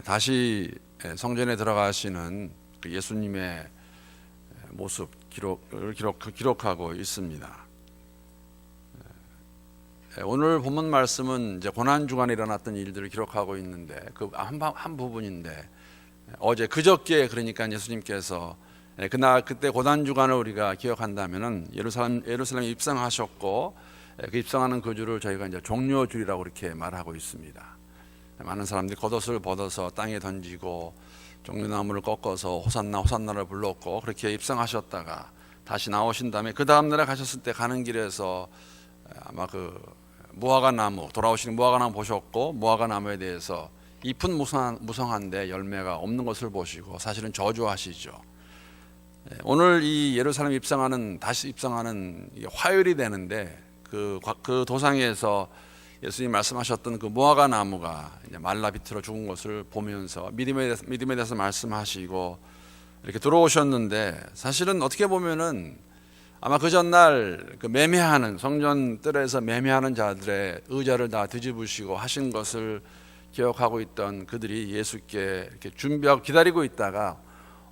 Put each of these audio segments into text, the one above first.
다시 성전에 들어가시는 그 예수님의 모습 기록하고 있습니다. 오늘 본문 말씀은 이제 고난 주간에 일어났던 일들을 기록하고 있는데 그 한 부분인데 그저께 그러니까 예수님께서 그때 고난 주간을 우리가 기억한다면은 예루살렘에 입성하셨고 그 입성하는 그 주를 저희가 이제 종려주일이라고 이렇게 말하고 있습니다. 많은 사람들이 겉옷을 벗어서 땅에 던지고 종려나무를 꺾어서 호산나 호산나를 불렀고 그렇게 입성하셨다가 다시 나오신 다음에 그 다음 날에 가셨을 때 가는 길에서 아마 그 무화과나무 돌아오시는 무화과나무 보셨고 무화과나무에 대해서 잎은 무성한데 열매가 없는 것을 보시고 사실은 저주하시죠. 오늘 이 예루살렘 다시 입성하는 화요일이 되는데 그 도상에서 예수님 말씀하셨던 그 무화과 나무가 말라 비틀어 죽은 것을 보면서 믿음에 대해서 말씀하시고 이렇게 들어오셨는데 사실은 어떻게 보면은 아마 그 전날 그 매매하는 성전 뜰에서 매매하는 자들의 의자를 다 뒤집으시고 하신 것을 기억하고 있던 그들이 예수께 이렇게 준비하고 기다리고 있다가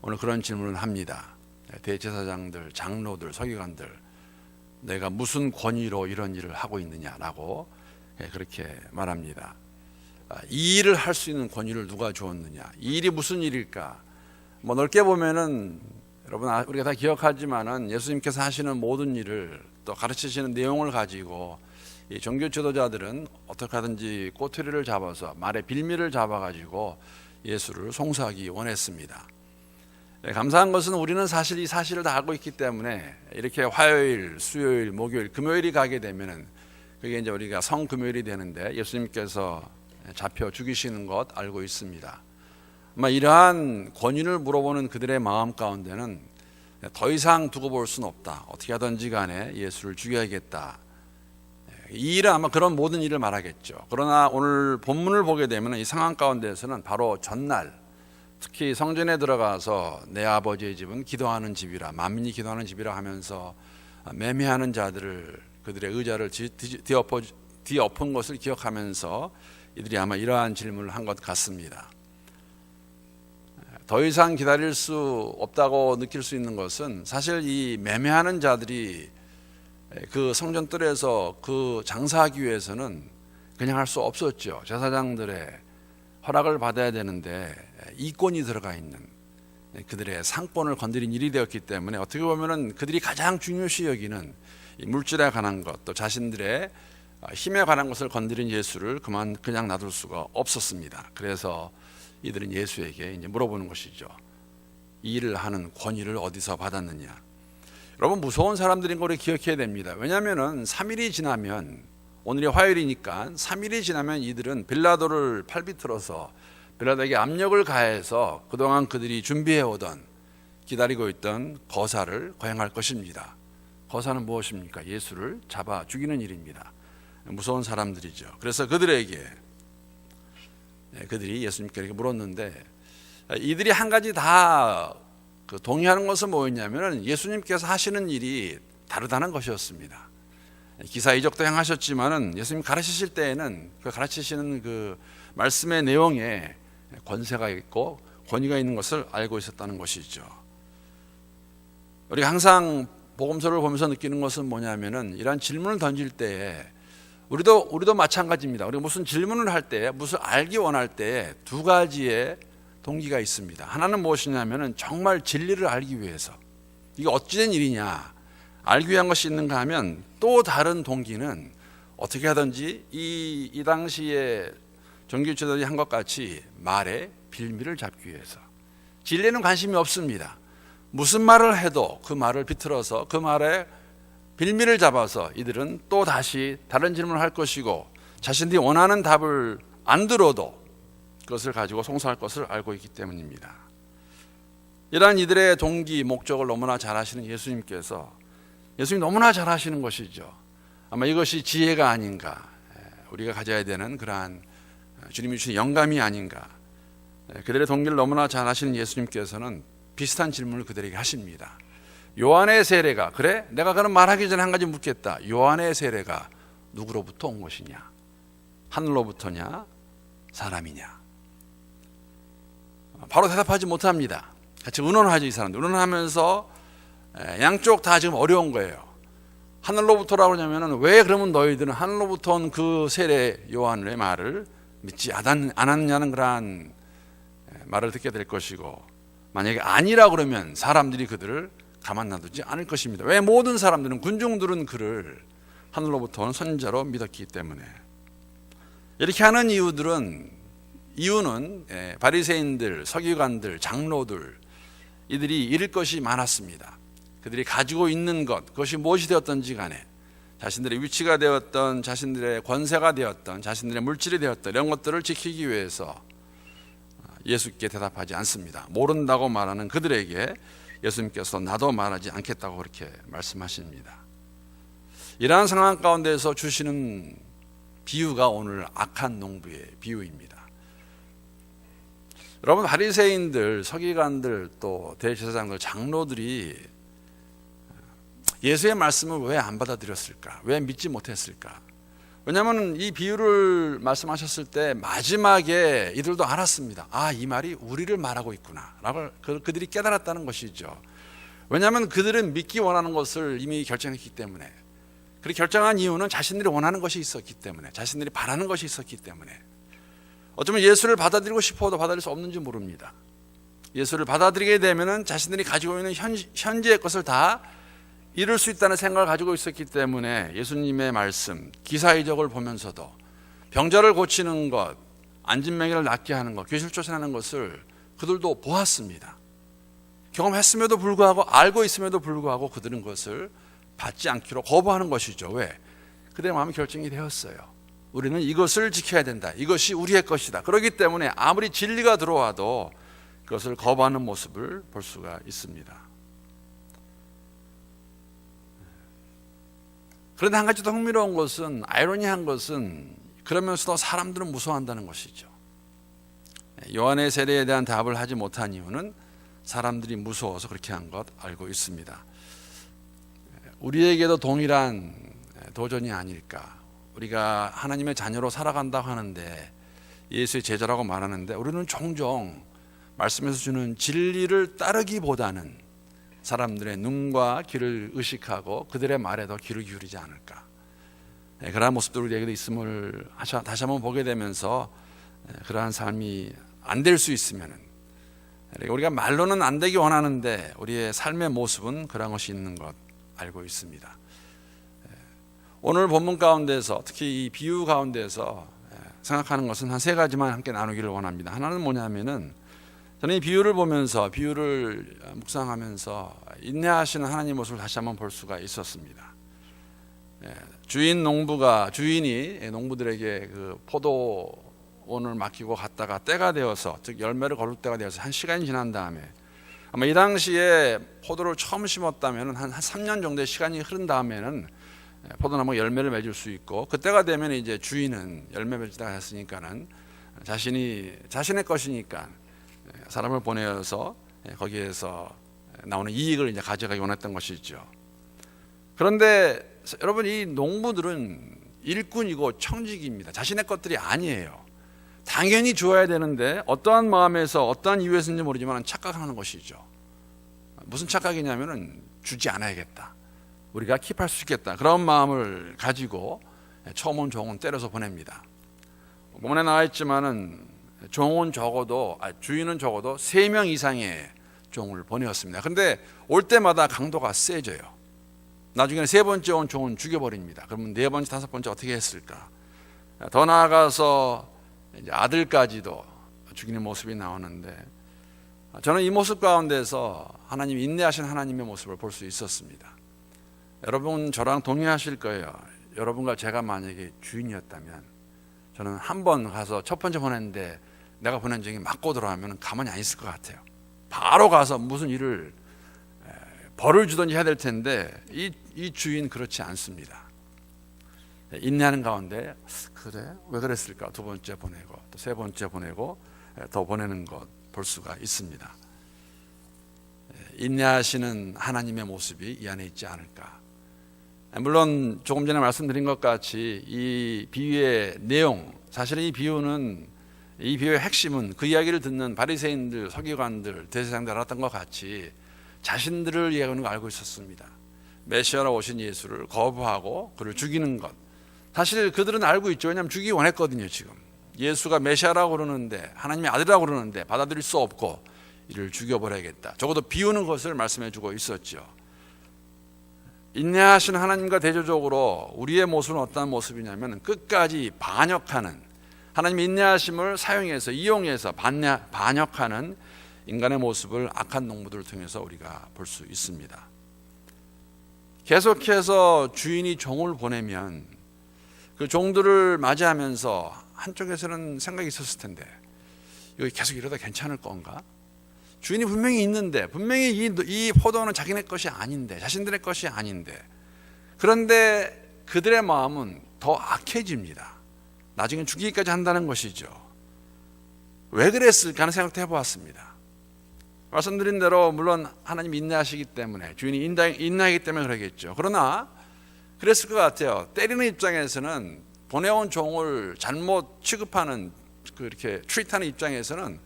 오늘 그런 질문을 합니다. 대제사장들, 장로들, 서기관들, 내가 무슨 권위로 이런 일을 하고 있느냐라고 그렇게 말합니다. 이 일을 할 수 있는 권위를 누가 주었느냐? 이 일이 무슨 일일까? 넓게 보면은 여러분 우리가 다 기억하지만은 예수님께서 하시는 모든 일을 또 가르치시는 내용을 가지고 이 종교 지도자들은 어떻게 하든지 꼬투리를 잡아서 말의 빌미를 잡아가지고 예수를 송사하기 원했습니다. 감사한 것은 우리는 사실 이 사실을 다 알고 있기 때문에 이렇게 화요일, 수요일, 목요일, 금요일이 가게 되면은 그게 이제 우리가 성금요일이 되는데 예수님께서 잡혀 죽이시는 것 알고 있습니다. 아마 이러한 권위를 물어보는 그들의 마음 가운데는 더 이상 두고 볼 수는 없다. 어떻게 하든지 간에 예수를 죽여야겠다. 이 일은 아마 그런 모든 일을 말하겠죠. 그러나 오늘 본문을 보게 되면 이 상황 가운데서는 바로 전날 특히 성전에 들어가서 내 아버지의 집은 기도하는 집이라 만민이 기도하는 집이라 하면서 매매하는 자들을 그들의 의자를 뒤엎은 것을 기억하면서 이들이 아마 이러한 질문을 한 것 같습니다. 더 이상 기다릴 수 없다고 느낄 수 있는 것은 사실 이 매매하는 자들이 그 성전 뜰에서 그 장사하기 위해서는 그냥 할 수 없었죠. 제사장들의 허락을 받아야 되는데 이권이 들어가 있는 그들의 상권을 건드린 일이 되었기 때문에 어떻게 보면은 그들이 가장 중요시 여기는 물질에 관한 것 또 자신들의 힘에 관한 것을 건드린 예수를 그냥 놔둘 수가 없었습니다. 그래서 이들은 예수에게 이제 물어보는 것이죠. 이 일을 하는 권위를 어디서 받았느냐? 여러분 무서운 사람들인 걸 기억해야 됩니다. 왜냐하면은 3일이 지나면 오늘이 화요일이니까 3일이 지나면 이들은 빌라도를 팔비틀어서 빌라도에게 압력을 가해서 그동안 그들이 준비해오던 기다리고 있던 거사를 거행할 것입니다. 거사는 무엇입니까? 예수를 잡아 죽이는 일입니다. 무서운 사람들이죠. 그래서 그들이 예수님께 이렇게 물었는데 이들이 한 가지 다 동의하는 것은 뭐였냐면 예수님께서 하시는 일이 다르다는 것이었습니다. 기사 이적도 행하셨지만은 예수님 가르치실 때에는 그 가르치시는 그 말씀의 내용에 권세가 있고 권위가 있는 것을 알고 있었다는 것이죠. 우리가 항상 복음서를 보면서 느끼는 것은 뭐냐면은 이러한 질문을 던질 때에 우리도 마찬가지입니다. 우리가 무슨 질문을 할 때, 무슨 알기 원할 때 두 가지의 동기가 있습니다. 하나는 무엇이냐면은 정말 진리를 알기 위해서 이게 어찌된 일이냐 알기 위한 것이 있는가 하면 또 다른 동기는 어떻게 하든지 이 당시에 종교 지도자들이 한 것 같이 말의 빌미를 잡기 위해서 진리는 관심이 없습니다. 무슨 말을 해도 그 말을 비틀어서 그 말에 빌미를 잡아서 이들은 또 다시 다른 질문을 할 것이고 자신들이 원하는 답을 안 들어도 그것을 가지고 송사할 것을 알고 있기 때문입니다. 이러한 이들의 동기, 목적을 너무나 잘 아시는 예수님께서 예수님이 너무나 잘 아시는 것이죠. 아마 이것이 지혜가 아닌가 우리가 가져야 되는 그러한 주님이 주신 영감이 아닌가 그들의 동기를 너무나 잘 아시는 예수님께서는 비슷한 질문을 그들에게 하십니다. 요한의 세례가 그래? 내가 그런 말하기 전에 한 가지 묻겠다. 요한의 세례가 누구로부터 온 것이냐? 하늘로부터냐? 사람이냐? 바로 대답하지 못합니다. 같이 의논하죠. 이 사람들 의논하면서 양쪽 다 지금 어려운 거예요. 하늘로부터라고 하냐면은 왜 그러면 너희들은 하늘로부터 온 그 세례 요한의 말을 믿지 않았느냐는 그러한 말을 듣게 될 것이고, 만약에 아니라 그러면 사람들이 그들을 가만 놔두지 않을 것입니다. 왜? 모든 사람들은, 군중들은 그를 하늘로부터 온 선지자로 믿었기 때문에. 이렇게 하는 이유는 바리새인들, 서기관들, 장로들, 이들이 잃을 것이 많았습니다. 그들이 가지고 있는 것, 그것이 무엇이 되었던지 간에 자신들의 위치가 되었던, 자신들의 권세가 되었던, 자신들의 물질이 되었던 이런 것들을 지키기 위해서 예수께 대답하지 않습니다. 모른다고 말하는 그들에게 예수님께서 나도 말하지 않겠다고 그렇게 말씀하십니다. 이러한 상황 가운데서 주시는 비유가 오늘 악한 농부의 비유입니다. 여러분, 바리새인들, 서기관들, 또 대제사장들, 장로들이 예수의 말씀을 왜 안 받아들였을까? 왜 믿지 못했을까? 왜냐하면 이 비유를 말씀하셨을 때 마지막에 이들도 알았습니다. 아, 이 말이 우리를 말하고 있구나 라고 그들이 깨달았다는 것이죠. 왜냐하면 그들은 믿기 원하는 것을 이미 결정했기 때문에, 그렇게 결정한 이유는 자신들이 원하는 것이 있었기 때문에, 자신들이 바라는 것이 있었기 때문에. 어쩌면 예수를 받아들이고 싶어도 받아들일 수 없는지 모릅니다. 예수를 받아들이게 되면 자신들이 가지고 있는 현재의 것을 다 이룰 수 있다는 생각을 가지고 있었기 때문에 예수님의 말씀, 기사이적을 보면서도 병자를 고치는 것, 안진뱅이를 낫게 하는 것, 귀신을 쫓아내는 것을 그들도 보았습니다. 경험했음에도 불구하고, 알고 있음에도 불구하고 그들은 그것을 받지 않기로 거부하는 것이죠. 왜? 그들의 마음이 결정이 되었어요. 우리는 이것을 지켜야 된다. 이것이 우리의 것이다. 그렇기 때문에 아무리 진리가 들어와도 그것을 거부하는 모습을 볼 수가 있습니다. 그런데 한 가지 더 흥미로운 것은, 아이러니한 것은, 그러면서도 사람들은 무서워한다는 것이죠. 요한의 세례에 대한 답을 하지 못한 이유는 사람들이 무서워서 그렇게 한 것 알고 있습니다. 우리에게도 동일한 도전이 아닐까. 우리가 하나님의 자녀로 살아간다고 하는데, 예수의 제자라고 말하는데, 우리는 종종 말씀에서 주는 진리를 따르기보다는 사람들의 눈과 귀를 의식하고 그들의 말에도 귀를 기울이지 않을까. 그러한 모습들 우리에게도 있음을 다시 한번 보게 되면서, 그러한 삶이 안 될 수 있으면, 우리가 말로는 안 되기 원하는데 우리의 삶의 모습은 그러한 것이 있는 것 알고 있습니다. 오늘 본문 가운데서, 특히 이 비유 가운데서 생각하는 것은 한 세 가지만 함께 나누기를 원합니다. 하나는 뭐냐면은, 저는 이 비유를 보면서, 비유를 묵상하면서 인내하시는 하나님 모습을 다시 한번 볼 수가 있었습니다. 주인이 농부들에게 그 포도원을 맡기고 갔다가 때가 되어서, 즉 열매를 거둘 때가 되어서 한 시간이 지난 다음에, 아마 이 당시에 포도를 처음 심었다면 한 3년 정도의 시간이 흐른 다음에는 포도나무 열매를 맺을 수 있고, 그때가 되면 이제 주인은 열매 맺을 때가 됐으니까는 자신의 것이니까 사람을 보내서 거기에서 나오는 이익을 이제 가져가기 원했던 것이죠. 그런데 여러분, 이 농부들은 일꾼이고 청직입니다. 자신의 것들이 아니에요. 당연히 주어야 되는데 어떠한 마음에서, 어떠한 이유에서인지 모르지만 착각하는 것이죠. 무슨 착각이냐면은 주지 않아야겠다, 우리가 킵할 수 있겠다, 그런 마음을 가지고 처음 온 종은 때려서 보냅니다. 본문에 나와 있지만은 주인은 적어도 3명 이상의 종을 보내었습니다. 그런데 올 때마다 강도가 세져요. 나중에는 3번째 온 종은 죽여버립니다. 그러면 4번째, 5번째 어떻게 했을까? 더 나아가서 이제 아들까지도 죽이는 모습이 나오는데, 저는 이 모습 가운데서 하나님, 인내하신 하나님의 모습을 볼 수 있었습니다. 여러분 저랑 동의하실 거예요. 여러분과 제가 만약에 주인이었다면, 저는 한 번 가서 첫 번째 보냈는데 내가 보낸 종이 맞고 들어가면 가만히 안 있을 것 같아요. 바로 가서 무슨 일을 벌을 주든지 해야 될 텐데, 이 주인 그렇지 않습니다. 인내하는 가운데, 그래? 왜 그랬을까? 2번째 보내고 또 3번째 보내고 더 보내는 것 볼 수가 있습니다. 인내하시는 하나님의 모습이 이 안에 있지 않을까. 물론 조금 전에 말씀드린 것 같이 이 비유의 내용, 사실은 이 비유는 이 비유의 핵심은 그 이야기를 듣는 바리새인들, 서기관들, 대제사장들 알았던 것 같이 자신들을 이야기하는 걸 알고 있었습니다. 메시아로 오신 예수를 거부하고 그를 죽이는 것. 사실 그들은 알고 있죠. 왜냐하면 죽이기 원했거든요. 지금 예수가 메시아라고 그러는데, 하나님의 아들이라고 그러는데 받아들일 수 없고 이를 죽여버려야겠다. 적어도 비우는 것을 말씀해 주고 있었죠. 인내하신 하나님과 대조적으로 우리의 모습은 어떤 모습이냐면 끝까지 반역하는, 하나님의 인내하심을 사용해서 이용해서 반역하는 인간의 모습을 악한 농부들을 통해서 우리가 볼 수 있습니다. 계속해서 주인이 종을 보내면 그 종들을 맞이하면서 한쪽에서는 생각이 있었을 텐데, 여기 계속 이러다 괜찮을 건가? 주인이 분명히 있는데, 분명히 이 포도는 자기네 것이 아닌데, 자신들의 것이 아닌데, 그런데 그들의 마음은 더 악해집니다. 나중에 죽이기까지 한다는 것이죠. 왜 그랬을까 하는 생각도 해보았습니다. 말씀드린 대로 물론 하나님이 인내하시기 때문에, 주인이 인내하기 때문에 그러겠죠. 그러나 그랬을 것 같아요. 때리는 입장에서는, 보내온 종을 잘못 취급하는, 그렇게 트리트하는 입장에서는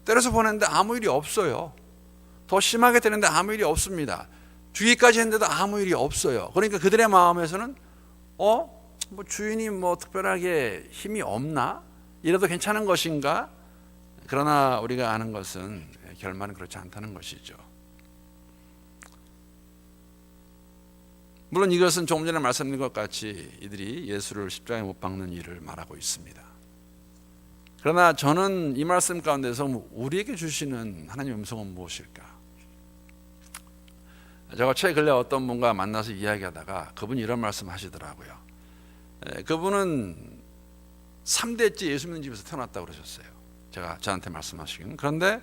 때려서 보냈는데 아무 일이 없어요. 더 심하게 때렸는데 아무 일이 없습니다. 죽이기까지 했는데도 아무 일이 없어요. 그러니까 그들의 마음에서는 뭐 주인이 뭐 특별하게 힘이 없나? 이래도 괜찮은 것인가? 그러나 우리가 아는 것은 결말은 그렇지 않다는 것이죠. 물론 이것은 조금 전에 말씀드린 것 같이 이들이 예수를 십자가에 못 박는 일을 말하고 있습니다. 그러나 저는 이 말씀 가운데서 우리에게 주시는 하나님의 음성은 무엇일까? 제가 최 근래 어떤 분과 만나서 이야기하다가 그분이 이런 말씀 하시더라고요. 그분은 3대째 예수 믿는 집에서 태어났다고 그러셨어요. 저한테 말씀하시기는. 그런데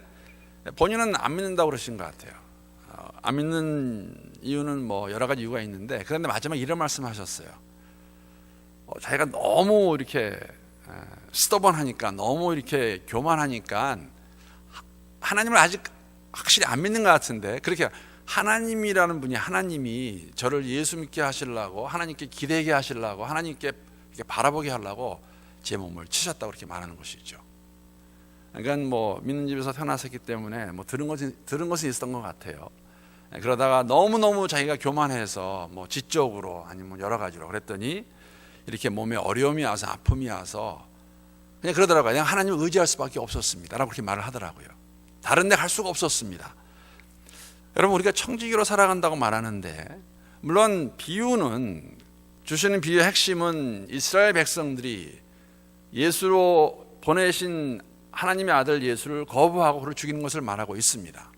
본인은 안 믿는다고 그러신 것 같아요. 안 믿는 이유는 뭐 여러 가지 이유가 있는데, 그런데 마지막에 이런 말씀하셨어요. 자기가 너무 이렇게 스터번하니까, 너무 이렇게 교만하니까 하나님을 아직 확실히 안 믿는 것 같은데, 그렇게 하나님이라는 분이, 하나님이 저를 예수 믿게 하시려고, 하나님께 기대게 하시려고, 하나님께 이렇게 바라보게 하려고 제 몸을 치셨다고 그렇게 말하는 것이죠. 그러니까 뭐 믿는 집에서 태어났기 때문에 뭐 들은 것은 있었던 것 같아요. 그러다가 너무너무 자기가 교만해서 뭐 지적으로 아니면 여러 가지로 그랬더니 이렇게 몸에 어려움이 와서, 아픔이 와서 그냥 그러더라고요. 그냥 하나님을 의지할 수밖에 없었습니다 라고 그렇게 말을 하더라고요. 다른 데 갈 수가 없었습니다. 여러분, 우리가 청지기로 살아간다고 말하는데, 물론 비유는, 주시는 비유의 핵심은 이스라엘 백성들이 예수로 보내신 하나님의 아들 예수를 거부하고 그를 죽이는 것을 말하고 있습니다.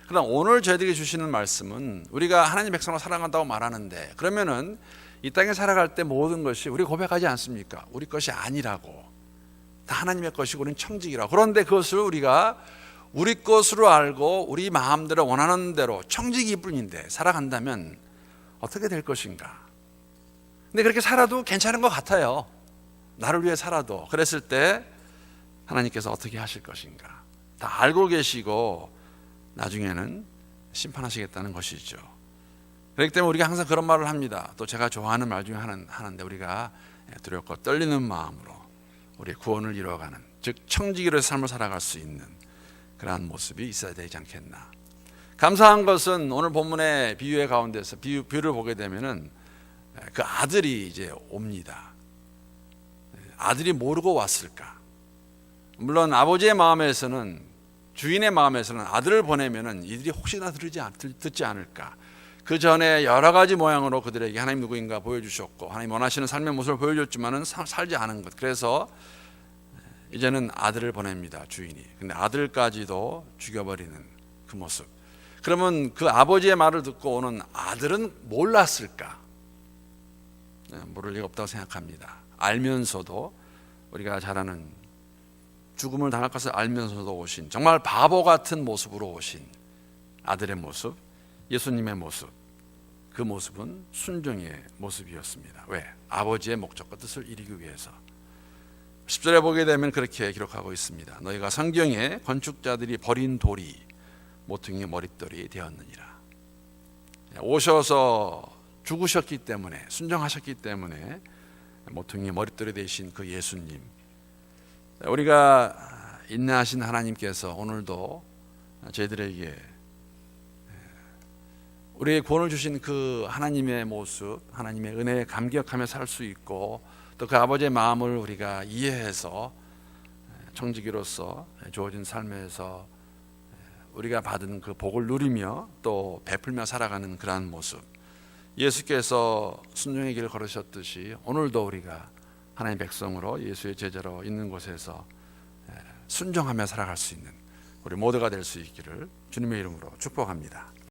그러나 오늘 저희들에게 주시는 말씀은 우리가 하나님 백성으로 살아간다고 말하는데, 그러면은 이 땅에 살아갈 때 모든 것이 우리 고백하지 않습니까? 우리 것이 아니라고, 다 하나님의 것이고 우리는 청지기라고. 그런데 그것을 우리가 우리 것으로 알고 우리 마음대로 원하는 대로 청지기뿐인데 살아간다면 어떻게 될 것인가? 근데 그렇게 살아도 괜찮은 것 같아요. 나를 위해 살아도. 그랬을 때 하나님께서 어떻게 하실 것인가? 다 알고 계시고 나중에는 심판하시겠다는 것이죠. 그렇기 때문에 우리가 항상 그런 말을 합니다. 또 제가 좋아하는 말 중에 하나인데, 우리가 두렵고 떨리는 마음으로 우리의 구원을 이루어가는, 즉 청지기로의 삶을 살아갈 수 있는 그러한 모습이 있어야 되지 않겠나. 감사한 것은 오늘 본문의 비유의 가운데서 비유를 보게 되면은 그 아들이 이제 옵니다. 아들이 모르고 왔을까? 물론 아버지의 마음에서는, 주인의 마음에서는 아들을 보내면은 이들이 혹시나 듣지 않을까. 그 전에 여러 가지 모양으로 그들에게 하나님 누구인가 보여주셨고, 하나님 원하시는 삶의 모습을 보여줬지만은 살지 않은 것. 그래서 이제는 아들을 보냅니다, 주인이. 근데 아들까지도 죽여버리는 그 모습. 그러면 그 아버지의 말을 듣고 오는 아들은 몰랐을까? 모를 리가 없다고 생각합니다. 알면서도, 우리가 잘 아는 죽음을 당할 것을 알면서도 오신, 정말 바보 같은 모습으로 오신 아들의 모습, 예수님의 모습, 그 모습은 순종의 모습이었습니다. 왜? 아버지의 목적과 뜻을 이루기 위해서. 10절에 보게 되면 그렇게 기록하고 있습니다. 너희가 성경에 건축자들이 버린 돌이 모퉁이의 머릿돌이 되었느니라. 오셔서 죽으셨기 때문에, 순종하셨기 때문에 모퉁이의 머릿돌이 되신 그 예수님, 우리가 인내하신 하나님께서 오늘도 저희들에게 우리에게 구원을 주신 그 하나님의 모습, 하나님의 은혜에 감격하며 살 수 있고 또 그 아버지의 마음을 우리가 이해해서 청지기로서 주어진 삶에서 우리가 받은 그 복을 누리며 또 베풀며 살아가는 그러한 모습, 예수께서 순종의 길을 걸으셨듯이 오늘도 우리가 하나님의 백성으로 예수의 제자로 있는 곳에서 순종하며 살아갈 수 있는 우리 모두가 될 수 있기를 주님의 이름으로 축복합니다.